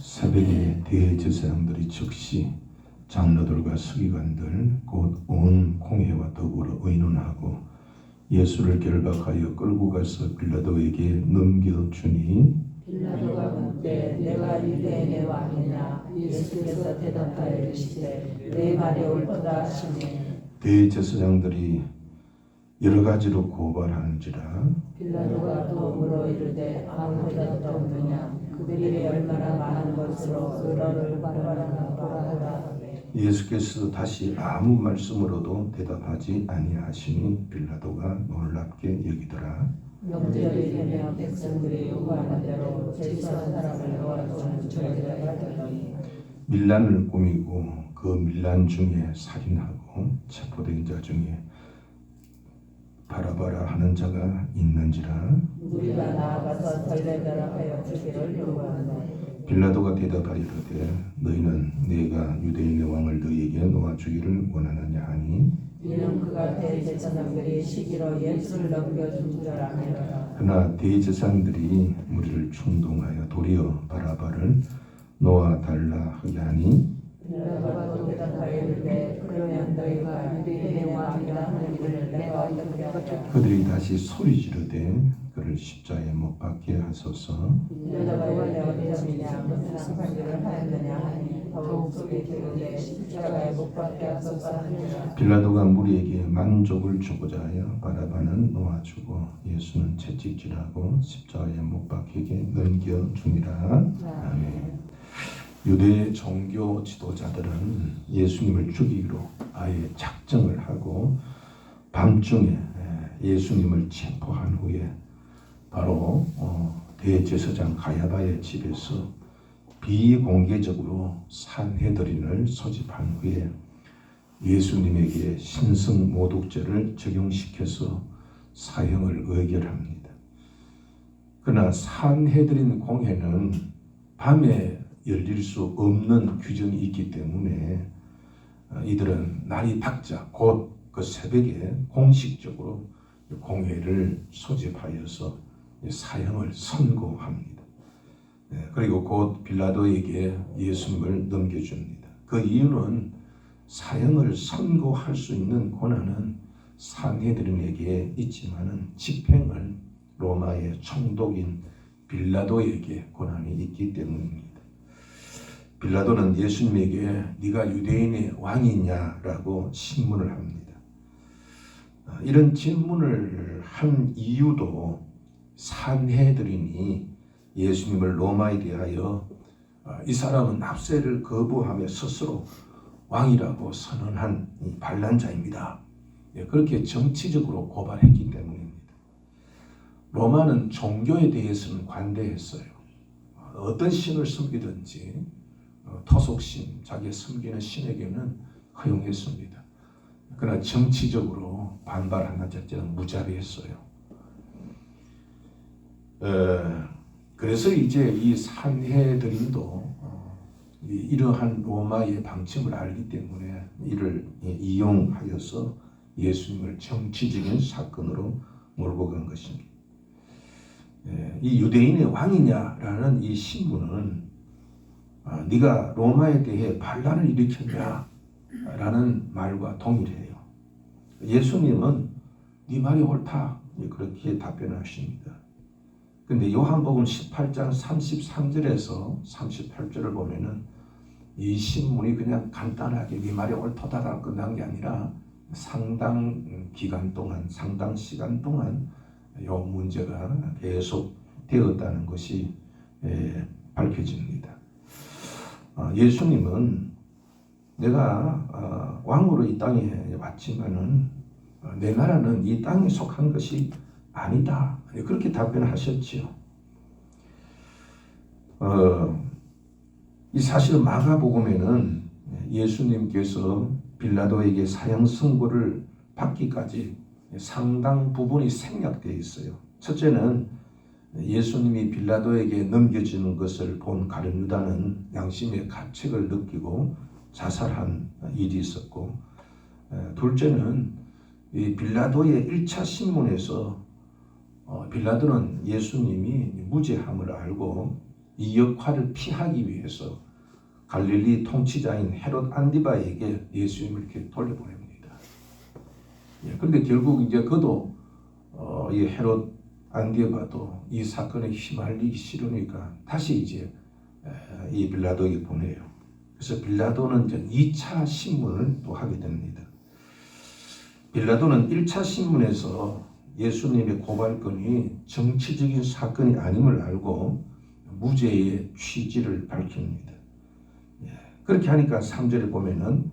새벽에 대제사장들이 즉시 장로들과 서기관들 곧 온 공회와 더불어 의논하고 예수를 결박하여 끌고 가서 빌라도에게 넘겨주니 빌라도가 묻되 내가 유대인의 왕이냐. 예수께서 대답하여 이르시되 내 말이 옳도다 하시니 대제사장들이 여러 가지로 고발하는지라 빌라도가 또 물어 이르되 아무 대답도 없느냐. 그들이 얼마나 많은 것으로 너를 고발하는가 보라 하라. 예수께서 다시 아무 말씀으로도 대답하지 아니하시니 빌라도가 놀랍게 여기더라. 명절이 되면 백성들이 요구하는 대로 제수한 사람을 놓아주는 저희가 하더니 밀란을 꾸미고 그 밀란 중에 살인하고 체포된 자 중에 바라바라 하는 자가 있는지라. 우리가 나아가서 전례대로 하여 주기를 요구하노. 빌라도가 대답하이르되 너희는 내가 유대인의 왕을 너희에게 놓아주기를 원하느냐 하니 이는 그가 대제사장들이 시기로 예수를 넘겨준 줄 아니라. 그러나 대제사장들이 무리를 충동하여 도리어 바라바를 놓아달라 하게 하니 빌라도가 또 대답하여 이르되 그러면 너희가 유대인의 왕이라 하는 이를 내가 어떻게 하랴. 그들이 다시 소리 지르되 그를 십자가에 못 박게 하소서. 빌라도가 원래 어디서이냐 무슨 판결을 하였느냐 하니 더욱 속이 기르되 십자가에 못 박게 하소서 하니라. 빌라도가 무리에게 만족을 주고자 하여 바라바는 놓아주고 예수는 채찍질하고 십자가에 못 박히게 넘겨주니라. 아멘. 유대 종교 지도자들은 예수님을 죽이기로 아예 작정을 하고 밤중에 예수님을 체포한 후에 바로 대제사장 가야바의 집에서 비공개적으로 산헤드린을 소집한 후에 예수님에게 신성모독죄를 적용시켜서 사형을 의결합니다. 그러나 산헤드린 공회는 밤에 열릴 수 없는 규정이 있기 때문에 이들은 날이 밝자 곧 그 새벽에 공식적으로 공회를 소집하여서 사형을 선고합니다. 그리고 곧 빌라도에게 예수님을 넘겨줍니다. 그 이유는 사형을 선고할 수 있는 권한은 산헤드린에게 있지만은 집행을 로마의 총독인 빌라도에게 권한이 있기 때문입니다. 빌라도는 예수님에게 네가 유대인의 왕이냐라고 신문을 합니다. 이런 질문을 한 이유도 산헤드린이 예수님을 로마에 대하여 이 사람은 납세를 거부하며 스스로 왕이라고 선언한 반란자입니다. 그렇게 정치적으로 고발했기 때문입니다. 로마는 종교에 대해서는 관대했어요. 어떤 신을 섬기든지 토속신, 자기 섬기는 신에게는 허용했습니다. 그러나 정치적으로 반발하는 자체는 무자비했어요. 그래서 이제 이 산헤드린도 이러한 로마의 방침을 알기 때문에 이를 이용하여서 예수님을 정치적인 사건으로 몰고 간 것입니다. 이 유대인의 왕이냐라는 이 신문은 네가 로마에 대해 반란을 일으켰냐라는 말과 동일해요. 예수님은 네 말이 옳다 그렇게 답변하십니다. 근데 요한복음 18장 33절에서 38절을 보면은 이 신문이 그냥 간단하게 네 말이 옳다라고 끝난 게 아니라 상당 시간 동안 이 문제가 계속 되었다는 것이 밝혀집니다. 예수님은 내가 왕으로 이 땅에 왔지만은 내 나라는 이 땅에 속한 것이 아니다. 그렇게 답변하셨지요. 이 사실 마가복음에는 예수님께서 빌라도에게 사형 선고를 받기까지 상당 부분이 생략되어 있어요. 첫째는 예수님이 빌라도에게 넘겨지는 것을 본 가룟 유다는 양심의 가책을 느끼고 자살한 일이 있었고, 둘째는 이 빌라도의 1차 신문에서 빌라도는 예수님이 무죄함을 알고 이 역할을 피하기 위해서 갈릴리 통치자인 헤롯 안디바에게 예수님을 이렇게 돌려보냅니다. 그런데 결국 이제 그도 이 헤롯 안디바도 이 사건에 휘말리기 싫으니까 다시 이제 이 빌라도에게 보내요. 그래서 빌라도는 이제 2차 신문을 또 하게 됩니다. 빌라도는 1차 신문에서 예수님의 고발건이 정치적인 사건이 아님을 알고 무죄의 취지를 밝힙니다. 그렇게 하니까 3절에 보면은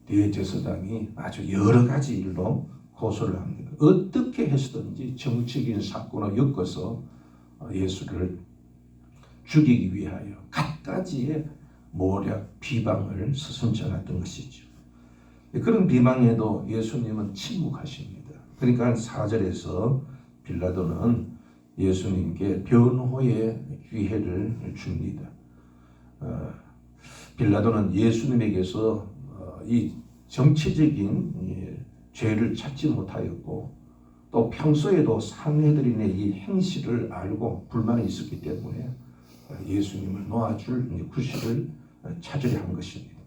대제사장이 아주 여러 가지 일로 고소를 합니다. 어떻게 해서든지 정치적인 사건을 엮어서 예수를 죽이기 위하여 갖가지의 모략, 비방을 서슴지 않았던 것이죠. 그런 비방에도 예수님은 침묵하십니다. 그러니까 4절에서 빌라도는 예수님께 변호의 기회를 줍니다. 빌라도는 예수님에게서 이 정치적인 죄를 찾지 못하였고 또 평소에도 산헤드린의 이 행실을 알고 불만이 있었기 때문에 예수님을 놓아줄 구실을 찾으려 한 것입니다.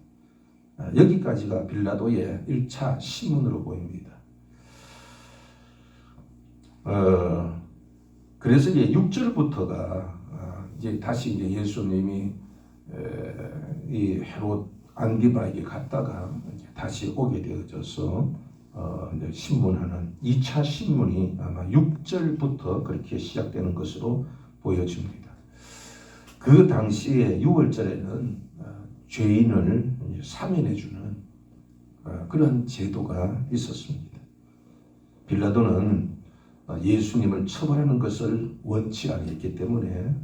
여기까지가 빌라도의 1차 신문으로 보입니다. 그래서 이제 6절부터가 이제 다시 이제 예수님이 이 헤롯 안디바에게 갔다가 이제 다시 오게 되어져서 이제 신문하는 2차 신문이 아마 6절부터 그렇게 시작되는 것으로 보여집니다. 그 당시에 6월절에는 죄인을 사면해주는 그런 제도가 있었습니다. 빌라도는 예수님을 처벌하는 것을 원치 않았기 때문에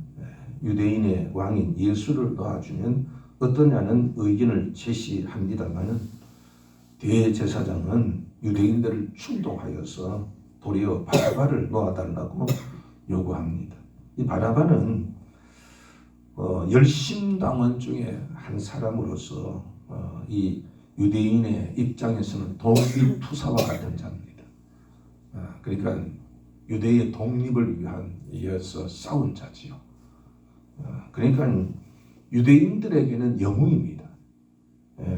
유대인의 왕인 예수를 놓아주면 어떠냐는 의견을 제시합니다마는 대제사장은 유대인들을 충동하여서 도리어 바라바를 놓아달라고 요구합니다. 이 바라바는 열심당원 중에 한 사람으로서 이 유대인의 입장에서는 독립투사와 같은 자입니다. 그러니까 유대의 독립을 위해서 싸운 자지요. 그러니까 유대인들에게는 영웅입니다.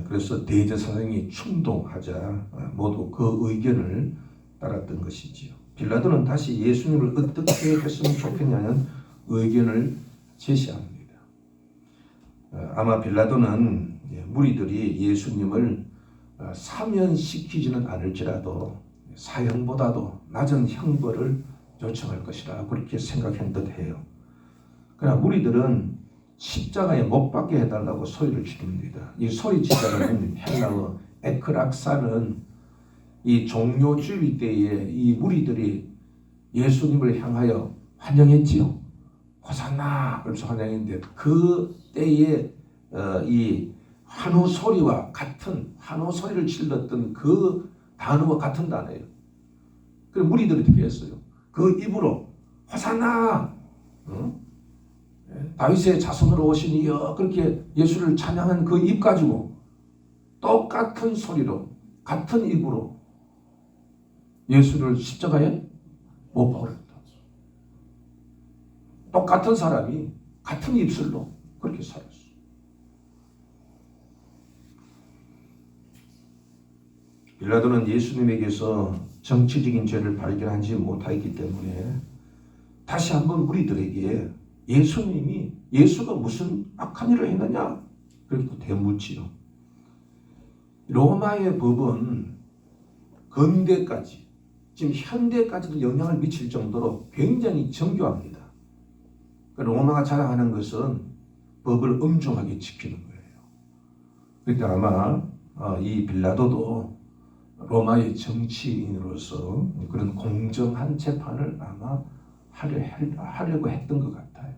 그래서 대제사장이 충동하자 모두 그 의견을 따랐던 것이지요. 빌라도는 다시 예수님을 어떻게 했으면 좋겠냐는 의견을 제시합니다. 아마 빌라도는 무리들이 예수님을 사면시키지는 않을지라도 사형보다도 낮은 형벌을 요청할 것이라 그렇게 생각한 듯해요. 그러나 무리들은 십자가에 못 박게 해달라고 소리를 지릅니다. 이 소리치자는 헬라어 에크락사는 이 종료주의 때에 이 무리들이 예수님을 향하여 환영했지요. 호산나 그래서 환영했는데 그 때에 이 환호 소리와 같은 환호 소리를 질렀던 그 단어와 같은 단어예요. 그래서 무리들이 어떻게 했어요? 그 입으로 호산나 다윗의 자손으로 오신 이여 그렇게 예수를 찬양한 그 입 가지고 똑같은 소리로 같은 입으로 예수를 십자가에 못 박았다. 똑같은 사람이 같은 입술로 그렇게 살았어. 빌라도는 예수님에게서 정치적인 죄를 발견하지 못하였기 때문에 다시 한번 무리들에게 예수가 무슨 악한 일을 했느냐 그렇게 되묻지요. 로마의 법은 근대까지 지금 현대까지도 영향을 미칠 정도로 굉장히 정교합니다. 로마가 자랑하는 것은 법을 엄중하게 지키는 거예요. 그러니까 아마 이 빌라도도 로마의 정치인으로서 그런 공정한 재판을 아마 하려고 했던 것 같아요.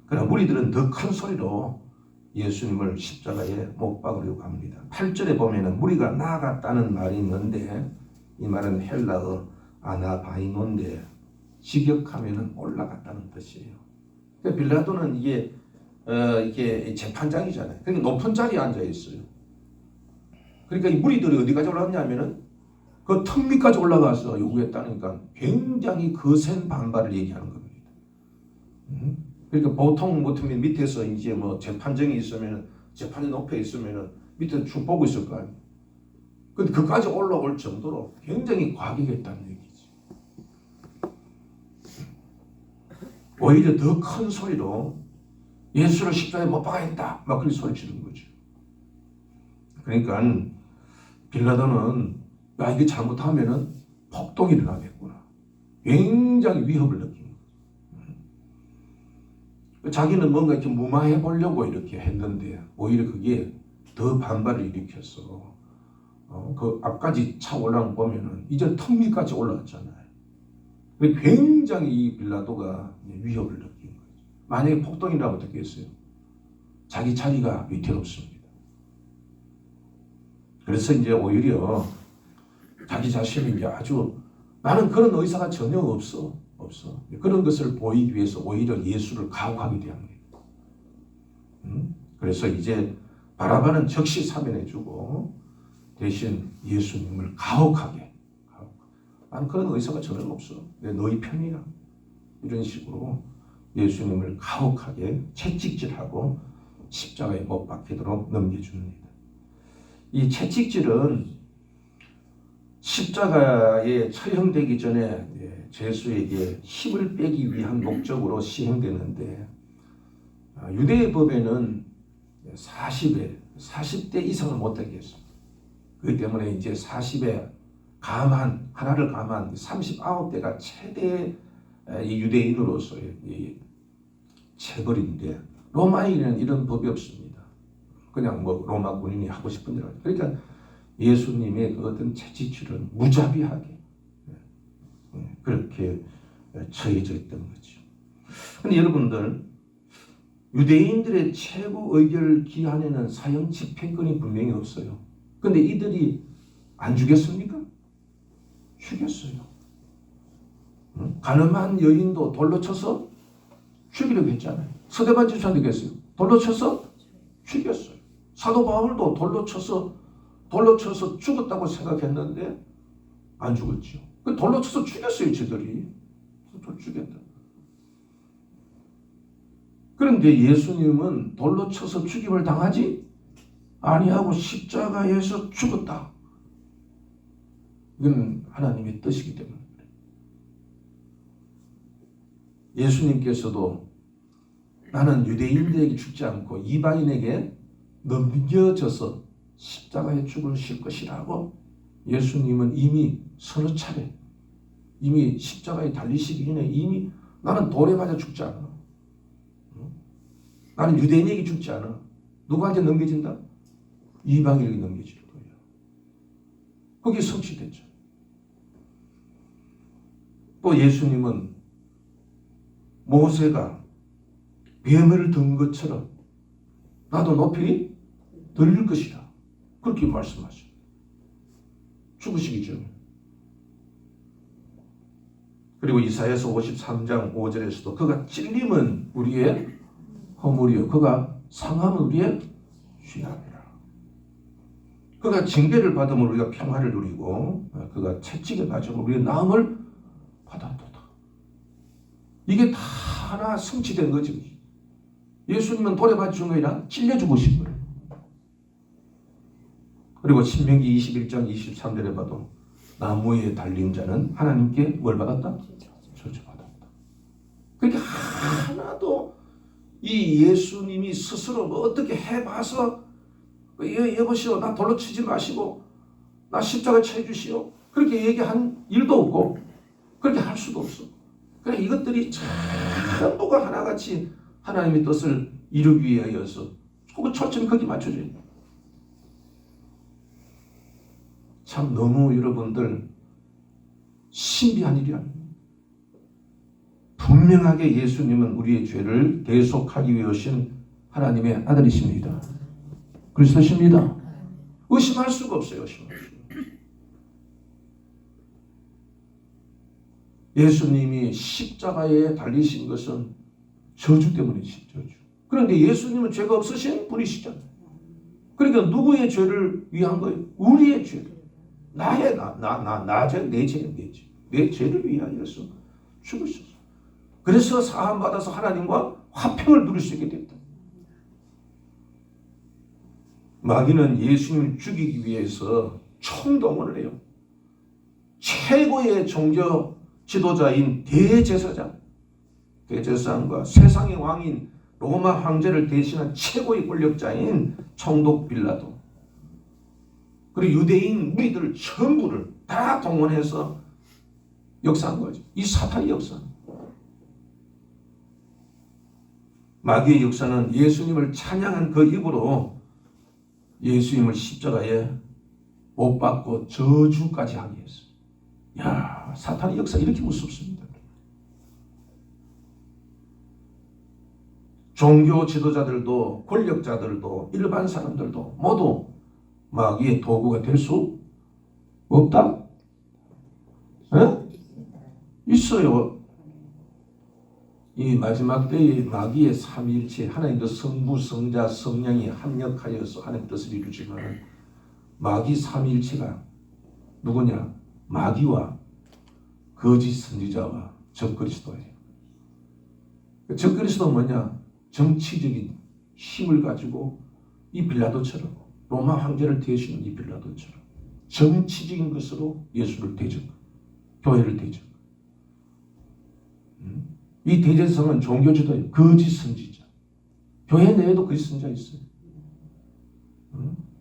그러나 무리들은 더 큰 소리로 예수님을 십자가에 못 박으려고 합니다. 8절에 보면은 무리가 나아갔다는 말이 있는데 이 말은 헬라어 아나바이노인데 직역하면은 올라갔다는 뜻이에요. 그러니까 빌라도는 이게 재판장이잖아요. 그러니까 높은 자리에 앉아 있어요. 그러니까 이 무리들이 어디까지 올라갔냐면은 그 턱 밑까지 올라가서 요구했다니까 굉장히 거센 반발을 얘기하는 겁니다. 그러니까 보통 같으면 밑에서 이제 뭐 재판정이 있으면 재판이 높여 있으면 밑에 쭉 보고 있을 거 아니에요. 근데 그까지 올라올 정도로 굉장히 과격했다는 얘기지. 오히려 더 큰 소리로 예수를 십자가에 못 박아야겠다 막 그렇게 소리치는 거죠. 그러니까 빌라도는 야 이게 잘못하면은 폭동이 일어나겠구나. 굉장히 위협을 느낀 거죠. 자기는 뭔가 이렇게 무마해 보려고 이렇게 했는데 오히려 그게 더 반발을 일으켰어. 그 앞까지 차 올라온 거 보면은 이제 턱 밑까지 올라왔잖아요. 굉장히 이 빌라도가 위협을 느낀 거죠. 만약에 폭동이라고 어떻게 했어요? 자기 자리가 위태롭습니다. 그래서 이제 오히려 자기 자신이 이제 아주 나는 그런 의사가 전혀 없어. 그런 것을 보이기 위해서 오히려 예수를 가혹하게 대합니다. 그래서 이제 바라바는 즉시 사면해주고 대신 예수님을 가혹하게. 나는 그런 의사가 전혀 없어. 내 너희 편이야. 이런 식으로 예수님을 가혹하게 채찍질하고 십자가에 못 박히도록 넘겨줍니다. 이 채찍질은 십자가에 처형되기 전에 죄수에게 힘을 빼기 위한 목적으로 시행되는데 유대의 법에는 40대 이상을 못하게 했습니다. 그렇기 때문에 이제 40에 하나를 감한 39대가 최대 이 유대인으로서의 이 체벌인데 로마인은 이런 법이 없습니다. 그냥 뭐 로마 군인이 하고 싶은 대로. 그러니까 예수님의 그 어떤 채찍질은 무자비하게 그렇게 처해져 있던 거죠. 근데 여러분들 유대인들의 최고 의결 기한에는 사형 집행권이 분명히 없어요. 근데 이들이 안 죽였습니까? 죽였어요. 가늠한 여인도 돌로 쳐서 죽이려고 했잖아요. 스데반 집사도 그랬어요. 돌로 쳐서 죽였어요. 사도 바울도 돌로 쳐서 죽었다고 생각했는데 안 죽었죠. 돌로 쳐서 죽였어요. 저들이. 죽였다. 그런데 예수님은 돌로 쳐서 죽임을 당하지 아니하고 십자가에서 죽었다. 이건 하나님의 뜻이기 때문에 예수님께서도 나는 유대인들에게 죽지 않고 이방인에게 넘겨져서 십자가에 죽으실 것이라고 예수님은 이미 서너 차례 이미 십자가에 달리시기 전에 이미 나는 돌에 맞아 죽지 않아. 나는 유대인에게 죽지 않아. 누구한테 넘겨진다? 이방인에게 넘겨질 거예요. 그게 성취됐죠. 또 예수님은 모세가 뱀을 든 것처럼 나도 높이 들릴 것이다. 그렇게 말씀하셔요. 죽으시기 전에. 그리고 이사야서 53장 5절에서도 그가 찔림은 우리의 허물이요 그가 상함은 우리의 죄악이라. 그가 징계를 받으면 우리가 평화를 누리고 그가 채찍에 맞으면 우리의 나음을 받았도다. 이게 다 하나 성취된 거지. 예수님은 돌에 맞춘 게 아니라 찔려 죽으신 거예요. 그리고 신명기 21장 23절에 봐도 나무에 달린 자는 하나님께 뭘 받았다? 저주받았다. 그러니까 하나도 이 예수님이 스스로 뭐 어떻게 해봐서 여보시오 나 돌로 치지 마시고 나 십자가 쳐주시오 그렇게 얘기한 일도 없고 그렇게 할 수도 없어. 그러니까 이것들이 전부가 하나같이 하나님의 뜻을 이루기 위하여서 그 초점이 거기 맞춰져요. 참 너무 여러분들 신비한 일이 아닙니다. 분명하게 예수님은 우리의 죄를 대속하기 위해 오신 하나님의 아들이십니다. 그리스도십니다. 의심할 수가 없어요. 의심할 수가. 예수님이 십자가에 달리신 것은 저주 때문이지. 저주. 그런데 예수님은 죄가 없으신 분이시잖아요. 그러니까 누구의 죄를 위한 거예요? 우리의 죄를. 나의 내 죄를 위하여서 죽으셨어. 그래서 사함 받아서 하나님과 화평을 누릴 수 있게 됐다. 마귀는 예수님을 죽이기 위해서 총동원을 해요. 최고의 종교 지도자인 대제사장과 세상의 왕인 로마 황제를 대신한 최고의 권력자인 총독 빌라도, 그리고 유대인 무리들 전부를 다 동원해서 역사한 거죠. 이 사탄의 역사. 마귀의 역사는 예수님을 찬양한 그 입으로 예수님을 십자가에 못 박고 저주까지 하게 했어요. 야, 사탄의 역사 이렇게 무섭습니다. 종교 지도자들도 권력자들도 일반 사람들도 모두 마귀의 도구가 될 수 없다? 에? 있어요. 이 마지막 때의 마귀의 삼위일체, 하나님도 성부, 성자, 성령이 합력하여서 하나님 뜻을 이루지만 마귀 삼위일체가 누구냐? 마귀와 거짓 선지자와 적그리스도예요. 적그리스도 뭐냐? 정치적인 힘을 가지고 이 빌라도처럼, 로마 황제를 대신한 이 빌라도처럼 정치적인 것으로 예수를 대적, 교회를 대적. 이 대제성은 종교지도예요. 거짓 선지자. 교회 내에도 거짓 선지자 있어요.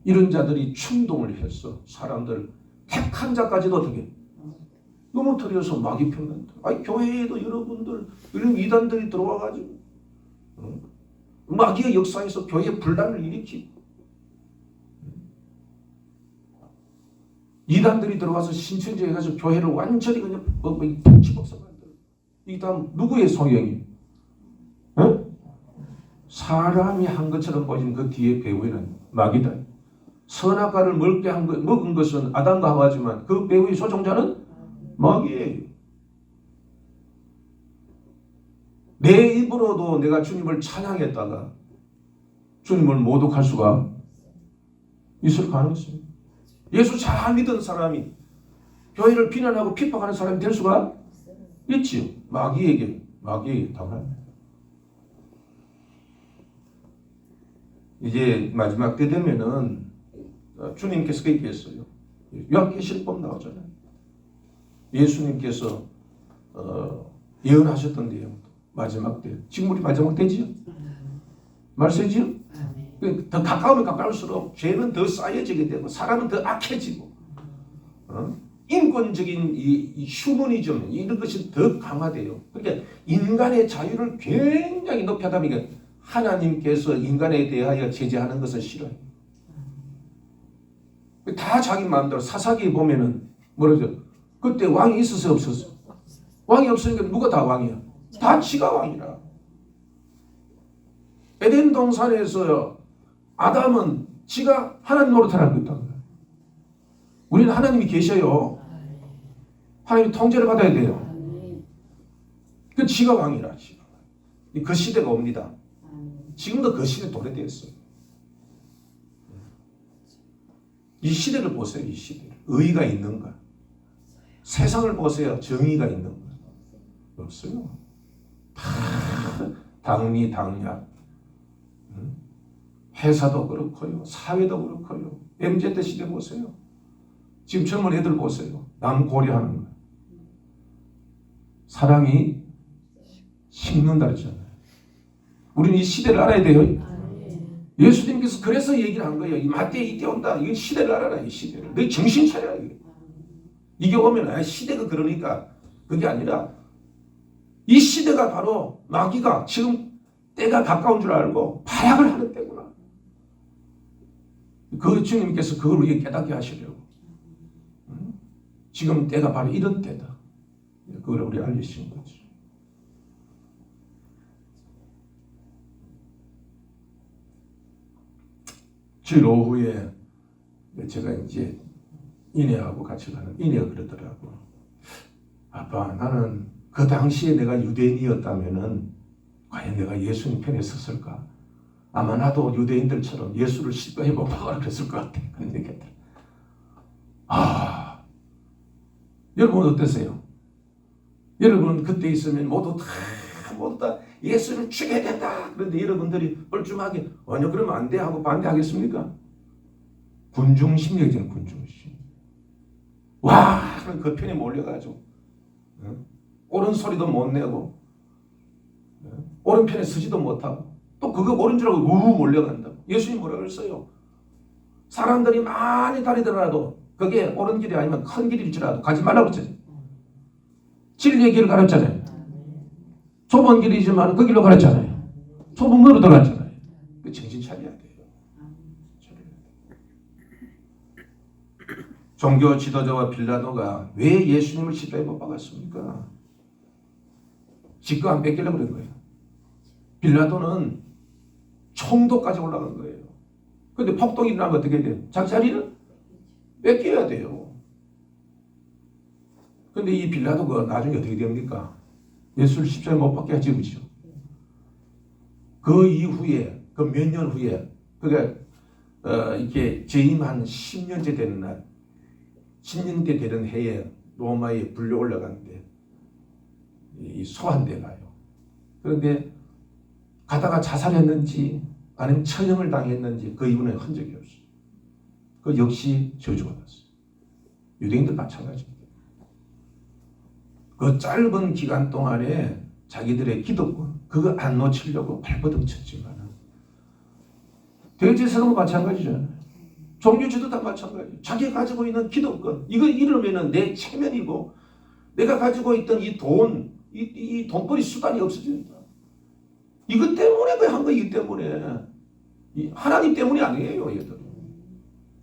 이런 자들이 충동을 해서 사람들 택한 자까지도 어떻게 넘어뜨려서 마귀 편간다. 아니, 교회에도 여러분들 이런 이단들이 들어와가지고 마귀의 역사에서 교회 분란을 일으키고, 이단들이 들어와서 신천지 해가지고 교회를 완전히 그냥 북치박사 만들어. 이 다음 누구의 성향이? 사람이 한 것처럼 보이는 그 뒤에 배후에는 마귀다. 선악과를 먹은 것은 아담과 하와지만 그 배후의 소종자는 마귀예요. 내 입으로도 내가 주님을 찬양했다가 주님을 모독할 수가 있을 가능성이 있습니다. 예수 잘 믿은 사람이 교회를 비난하고 핍박하는 사람이 될 수가 있지요. 마귀에게 당합니다. 이제 마지막 때 되면은 주님께서 그렇게 했어요. 요한계시록 나오잖아요. 예수님께서 예언하셨던 내용, 마지막 때. 지금 우리 마지막 때지요? 말씀이지요? 더 가까우면 가까울수록 죄는 더 쌓여지게 되고 사람은 더 악해지고 인권적인 이 휴머니즘 이런 것이 더 강화돼요. 그러니까 인간의 자유를 굉장히 높여다 보니까 하나님께서 인간에 대하여 제재하는 것을 싫어해요. 다 자기 마음대로. 사사기에 보면은 뭐라죠? 그때 왕이 있었어요, 없었어요? 왕이 없으니까 누가 다 왕이야? 다 지가 왕이라. 에덴 동산에서 아담은 지가 하나님 노릇하라고 했다는 거예요. 우리는 하나님이 계셔요. 하나님이 통제를 받아야 돼요. 그 지가 왕이라. 그 시대가 옵니다. 지금도 그 시대 도래되었어요. 이 시대를 보세요. 이 시대. 의의가 있는가? 세상을 보세요. 정의가 있는가? 없어요. 다 당리 당략. 회사도 그렇고요. 사회도 그렇고요. MZ 시대 보세요. 지금 젊은 애들 보세요. 남 고려하는 거예요. 사랑이 식는다 그러잖아요. 우리는 이 시대를 알아야 돼요. 예수님께서 그래서 얘기를 한 거예요. 이 마태 이때 온다. 이건 시대를 알아라. 이 시대를. 너 정신 차려라. 이게 오면 시대가 그러니까 그게 아니라 이 시대가 바로 마귀가 지금 때가 가까운 줄 알고 발악을 하는 때구나. 그 주님께서 그걸 우리에게 깨닫게 하시려고. 지금 때가 바로 이런 때다. 그걸 우리 알리신 거죠. 주일 오후에 제가 이제 이내하고 같이 가는 이내가 그러더라고. 아빠, 나는 그 당시에 내가 유대인이었다면은 과연 내가 예수님 편에 섰을까? 아마 나도 유대인들처럼 예수를 십자가에 못 박아라 그랬을 것 같아. 그런 얘기했더라. 여러분 어떠세요? 여러분 그때 있으면 모두 다 예수를 죽여야 된다. 그런데 여러분들이 뻘쭘하게 아니요 그러면 안 돼 하고 반대하겠습니까? 군중심리잖아요. 군중심. 와 그럼 그 편에 몰려가지고 옳은 소리도 못 내고 옳은 편에 서지도 못하고 또 그거 옳은 줄 알고 우우 몰려간다고. 예수님 뭐라고 그랬어요? 사람들이 많이 다니더라도 그게 옳은 길이 아니면 큰 길일지라도 가지 말라고 했잖아요. 진리의 길을 가르쳤잖아요. 좁은 길이지만 그 길로 가르쳤잖아요. 좁은 문으로 들어갔잖아요. 그 정신 차려야 돼요. 종교 지도자와 빌라도가 왜 예수님을 십자가에 못 박았습니까? 직거 안 뺏기려고 그런 거예요. 빌라도는 총도까지 올라간 거예요. 근데 폭동이 일어나면 어떻게 돼요? 자기 자리를 뺏겨야 돼요. 근데 이 빌라도가 나중에 어떻게 됩니까? 예수를 십자가에 못 박게 하지 그죠? 그 이후에 그 몇 년 후에 그가 이렇게 재임한 10년째 되는 날 10년째 되는 해에 로마에 불려 올라가는데 이 소환돼 가요. 그런데 가다가 자살했는지 아니면 처형을 당했는지 그 이유는 흔적이 없어요. 그 역시 저주가 났어요. 유대인들 마찬가지입니다. 그 짧은 기간 동안에 자기들의 기득권 그거 안 놓치려고 발버둥 쳤지만 대제사장도 마찬가지잖아요. 종교지도 다 마찬가지. 자기가 가지고 있는 기득권 이거 잃으면 내 체면이고 내가 가지고 있던 이 돈, 이 돈벌이 수단이 없어진다. 이것 때문에 그 한 거이기 때문에 하나님 때문이 아니에요. 얘들.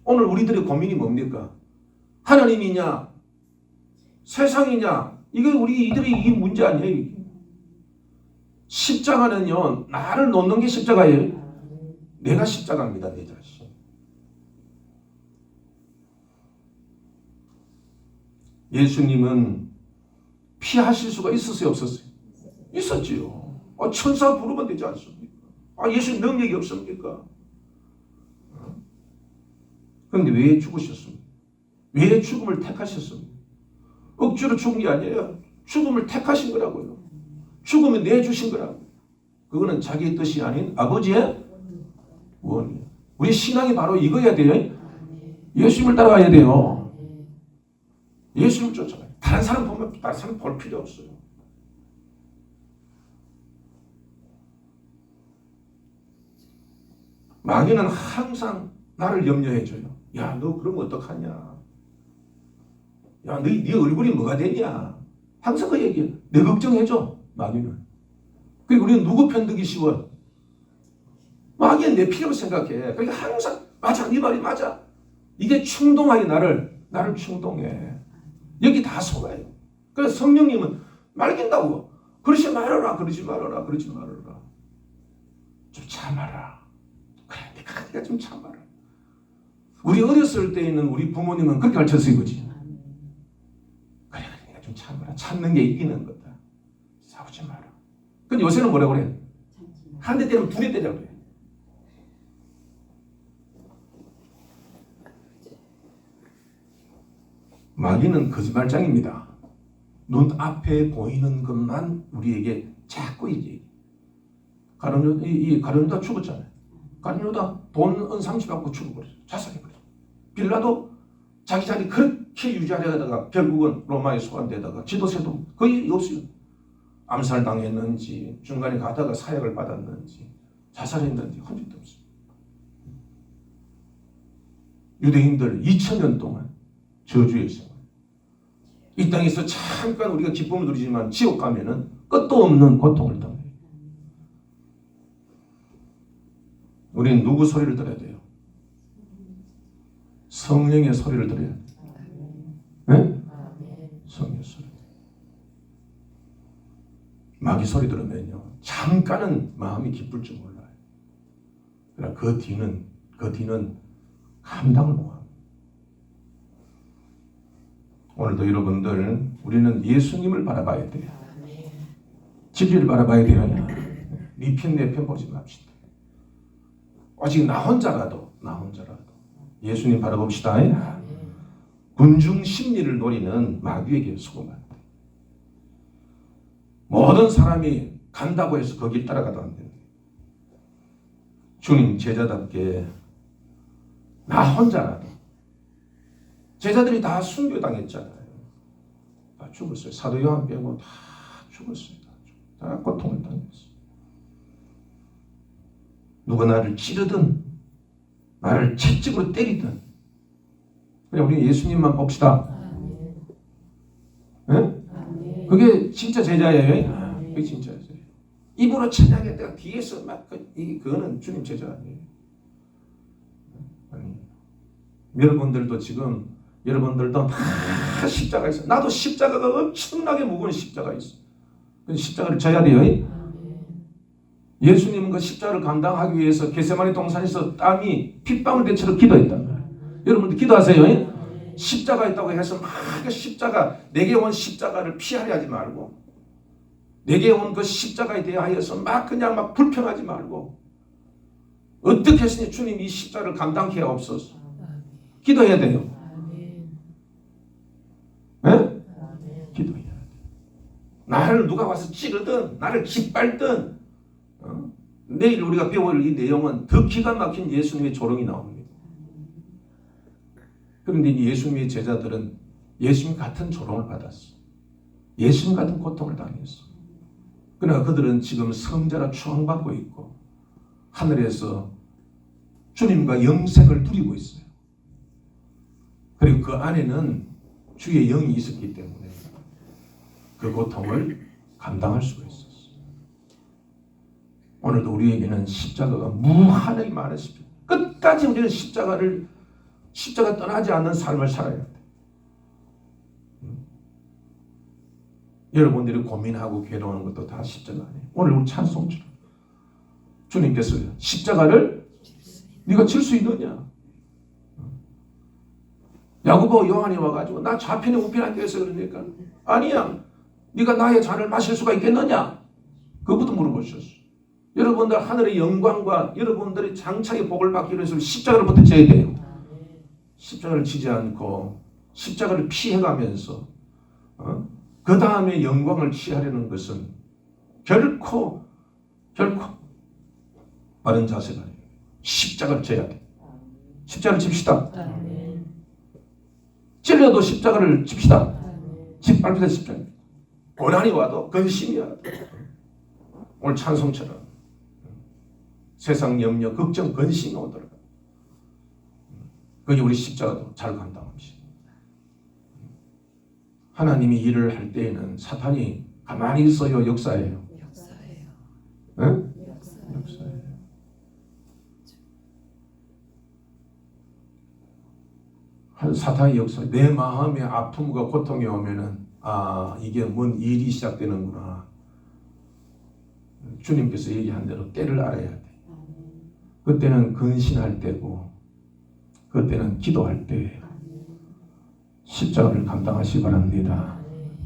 오늘 우리들의 고민이 뭡니까? 하나님이냐 세상이냐 이게 우리 이들의 이 문제 아니에요. 이게. 십자가는요 나를 놓는 게 십자가예요. 내가 십자가입니다. 내 자신. 예수님은 피하실 수가 있었어요? 없었어요? 있었지요. 천사 부르면 되지 않습니까? 예수님 능력이 없습니까? 그런데 왜 죽으셨습니까? 왜 죽음을 택하셨습니까? 억지로 죽은 게 아니에요. 죽음을 택하신 거라고요. 죽음을 내주신 거라고. 그거는 자기의 뜻이 아닌 아버지의 원이에요. 우리 신앙이 바로 이거야 돼요. 예수님을 따라가야 돼요. 예수님을 쫓아가요. 다른 사람 보면 다른 사람 볼 필요 없어요. 마귀는 항상 나를 염려해줘요. 야, 너 그러면 어떡하냐? 야, 네 얼굴이 뭐가 되냐? 항상 그 얘기야. 내 걱정해줘, 마귀는. 그리고 우리는 누구 편들기 쉬워? 마귀는 내 필요를 생각해. 그러니까 항상 맞아, 네 말이 맞아. 이게 충동하게 나를 충동해. 여기 다 속아요. 그래서 성령님은 말긴다고. 그러지 말아라, 그러지 말아라, 그러지 말아라. 좀 참아라. 그래, 네가 좀 참아라. 우리 어렸을 때 있는 우리 부모님은 그렇게 가르쳤어요, 그지? 그래, 네가 좀 참아라. 참는 게 이기는 거다. 싸우지 마라. 근데 요새는 뭐라고 그래? 한 대 때리면 두 대 때리라고 그래. 마귀는 거짓말장입니다. 눈앞에 보이는 것만 우리에게 자꾸 얘기해. 가룟유다 죽었잖아요. 가룟유다 돈 은상치 받고 죽어버렸어요. 자살해버렸어요. 빌라도 자기 자리 그렇게 유지하려다가 결국은 로마에 소환되다가 지도세도 거의 없어요. 암살당했는지 중간에 가다가 사약을 받았는지 자살했는지 흔적도 없어요. 유대인들 2000년 동안 저주에 있어요. 이 땅에서 잠깐 우리가 기쁨을 누리지만 지옥 가면은 끝도 없는 고통을 당해요. 우리는 누구 소리를 들어야 돼요? 성령의 소리를 들어야 돼요. 네? 성령의 소리. 마귀 소리 들으면요 잠깐은 마음이 기쁠 줄 몰라요. 그러나 그 뒤는 감당을 못합니다. 오늘도 여러분들 우리는 예수님을 바라봐야 돼요. 진리를 바라봐야 돼요. 네 편 내 편 보지 맙시다. 오직 나 혼자라도 예수님 바라봅시다. 군중 심리를 노리는 마귀에게 속으면 안 돼. 모든 사람이 간다고 해서 거기 따라가도 안 돼요. 주님 제자답게 나 혼자라도 제자들이 다 순교당했잖아요. 다 죽었어요. 사도 요한 빼고 다 죽었어요. 다 고통을 당했어요. 누가 나를 찌르든 나를 채찍으로 때리든 그냥 우리 예수님만 봅시다. 네? 그게 진짜 제자예요. 그게 진짜 제자예요. 입으로 찬양했다가 뒤에서 막 그거는 주님 제자 아니에요. 아니. 여러분들도 지금 여러분들도 다 십자가 있어. 나도 십자가가 엄청나게 무거운 십자가 있어. 그 십자가를 져야 돼요. 예수님은 그 십자가를 감당하기 위해서 겟세마네 동산에서 땀이 핏방울 대처럼 기도했단 말이에요. 여러분들 기도하세요. 십자가 있다고 해서 막 그 십자가 내게 온 십자가를 피하려 하지 말고 내게 온 그 십자가에 대하여서 막 그냥 막 불평하지 말고 어떻게 했으니 주님 이 십자가를 감당케 하옵소서. 기도해야 돼요. 네? 기도해야 돼요. 나를 누가 와서 찌르든 나를 짓밟든 내일 우리가 배울 이 내용은 더 기가 막힌 예수님의 조롱이 나옵니다. 그런데 예수님의 제자들은 예수님 같은 조롱을 받았어. 예수님 같은 고통을 당했어. 그러나 그들은 지금 성자라 추앙받고 있고 하늘에서 주님과 영생을 누리고 있어요. 그리고 그 안에는 주의 영이 있었기 때문에 그 고통을 감당할 수가 있었어요. 오늘도 우리에게는 십자가가 무한하게 많은 십자가. 끝까지 우리는 십자가 떠나지 않는 삶을 살아야 돼. 여러분들이 고민하고 괴로워하는 것도 다 십자가 아니에요. 오늘 우리 찬송처럼 주님께서 십자가를 네가 질 수 있느냐? 야고보 요한이 와가지고 나 좌편에 우편에 앉아있어 그러니까 아니야. 네가 나의 잔을 마실 수가 있겠느냐? 그것부터 물어보셨어. 여러분들 하늘의 영광과 여러분들의 장차의 복을 받기 위해서 십자가를 부터 져야 돼요. 십자가를 지지 않고 십자가를 피해가면서 그 다음에 영광을 취하려는 것은 결코 바른 자세가 아니에요. 십자가를 져야 돼. 십자가를 집시다. 찔려도 십자가를 집시다. 짓밟히다 십자가. 고난이 와도 근심이야. 오늘 찬송처럼 세상 염려, 걱정, 근심이 오더라고요. 그게 우리 십자가도 잘 감당합시다. 하나님이 일을 할 때에는 사탄이 가만히 있어요, 역사예요? 역사예요. 네? 역사예요. 사탄의 역사, 내 마음에 아픔과 고통이 오면은 이게 뭔 일이 시작되는구나. 주님께서 얘기한 대로 때를 알아야 돼. 그때는 근신할 때고 그때는 기도할 때예요. 십자가를 감당하시기 바랍니다.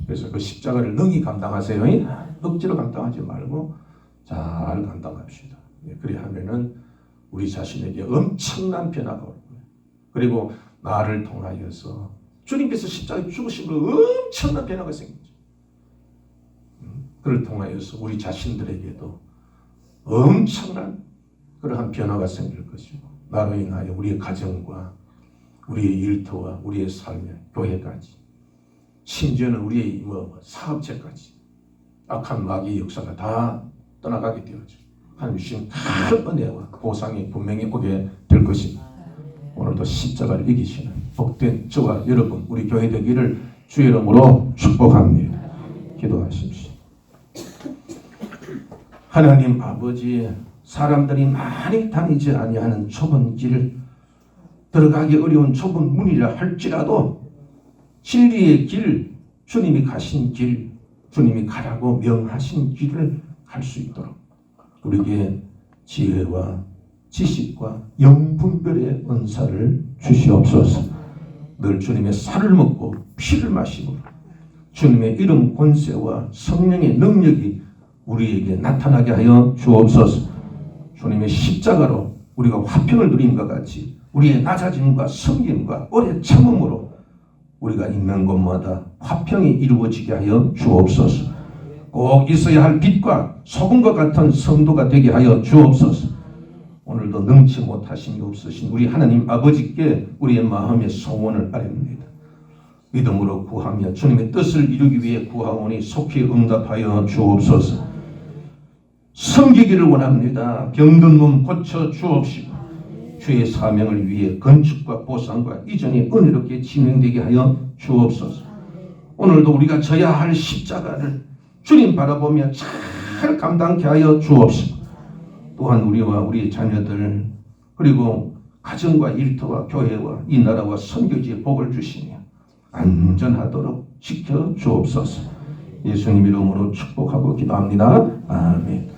그래서 그 십자가를 능히 감당하세요. 억지로 감당하지 말고 잘 감당합시다. 그리 하면은 우리 자신에게 엄청난 변화가 올 거예요. 그리고 나를 통하여서 주님께서 십자가에 죽으심으로 엄청난 변화가 생기죠. 그를 통하여서 우리 자신들에게도 엄청난 그러한 변화가 생길 것이고 나로 인하여 우리의 가정과 우리의 일터와 우리의 삶의 교회까지 심지어는 우리의 사업체까지 악한 마귀의 역사가 다 떠나가게 되어져. 하나님 주신 큰 은혜와 보상이 분명히 오게 될 것입니다. 오늘도 십자가를 이기시는 복된 저와 여러분 우리 교회 되기를 주의 이름으로 축복합니다. 기도하십시오. 하나님 아버지, 사람들이 많이 다니지 아니하는 좁은 길, 들어가기 어려운 좁은 문이라 할지라도 진리의 길, 주님이 가신 길, 주님이 가라고 명하신 길을 갈 수 있도록 우리에게 지혜와 지식과 영분별의 은사를 주시옵소서. 늘 주님의 살을 먹고 피를 마시고 주님의 이름 권세와 성령의 능력이 우리에게 나타나게 하여 주옵소서. 주님의 십자가로 우리가 화평을 누림과 같이 우리의 낮아짐과 섬김과 오래 참음으로 우리가 있는 곳마다 화평이 이루어지게 하여 주옵소서. 꼭 있어야 할 빛과 소금과 같은 성도가 되게 하여 주옵소서. 오늘도 능치 못하심이 없으신 우리 하나님 아버지께 우리의 마음의 소원을 아뢰옵니다. 믿음으로 구하며 주님의 뜻을 이루기 위해 구하오니 속히 응답하여 주옵소서. 섬기기를 원합니다. 병든 몸 고쳐 주옵시고 주의 사명을 위해 건축과 보상과 이전이 은혜롭게 진행되게 하여 주옵소서. 오늘도 우리가 져야 할 십자가를 주님 바라보며 잘 감당케 하여 주옵시고 또한 우리와 우리 자녀들 그리고 가정과 일터와 교회와 이 나라와 선교지에 복을 주시며 안전하도록 지켜 주옵소서. 예수님 이름으로 축복하고 기도합니다. 아멘.